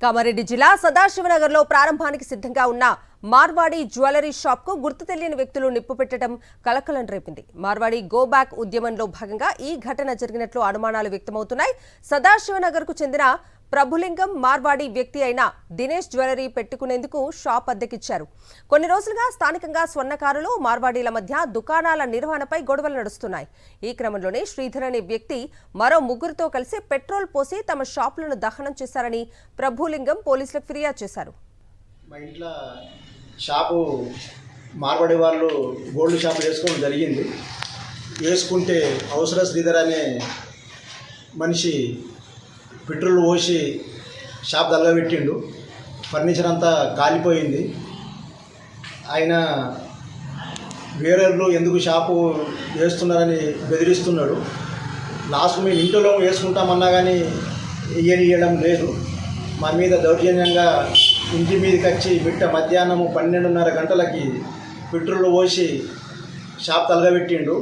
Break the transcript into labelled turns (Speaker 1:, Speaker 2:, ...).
Speaker 1: కామారెడ్డి జిల్లా సదాశివనగర్లో ప్రారంభానికి సిద్ధంగా ఉన్న మార్వాడి జ్యువెలరీ షాప్కు గుర్తు తెలియని వ్యక్తులు నిప్పు పెట్టడం కలకలం రేపింది. మార్వాడి గో బ్యాక్ ఉద్యమంలో భాగంగా ఈ ఘటన జరిగినట్లు అనుమానాలు వ్యక్తమవుతున్నాయి. సదాశివనగర్కు చెందిన ప్రభులింగం మార్వాడి వ్యక్తి అయిన దినేష్ జ్యువెలరీ పెట్టుకునేందుకు షాప్ అద్దెకిచ్చారు. కొన్ని రోజులుగా స్థానికంగా స్వర్ణకారులు మార్వాడీల మధ్య దుకాణాల నిర్వహణపై గొడవలు నడుస్తున్నాయి. ఈ క్రమంలోనే శ్రీధర్ అనే వ్యక్తి మరో ముగ్గురితో కలిసి పెట్రోల్ పోసి తమ షాపులను దహనం చేశారని ప్రభులింగం పోలీసులకు ఫిర్యాదు చేశారు.
Speaker 2: మా ఇంట్లో షాపు మార్వాడి వాళ్ళు గోల్డ్ షాపు వేసుకోవడం జరిగింది. వేసుకుంటే అవసర శ్రీధర్ అనే మనిషి పెట్రోల్ పోసి షాప్ తగలబెట్టిండు. ఫర్నిచర్ అంతా కాలిపోయింది. ఆయన వేరేళ్ళు ఎందుకు షాపు వేస్తున్నారని బెదిరిస్తున్నాడు. లాస్ట్ మేము ఇంట్లో వేసుకుంటామన్నా కానీ ఇయ్యడం లేదు. మా మీద దౌర్జన్యంగా ఇంటి మీదకి వచ్చి మధ్యాహ్నము 12:30 గంటలకి పెట్రోల్ పోసి షాప్ తగలబెట్టిండు.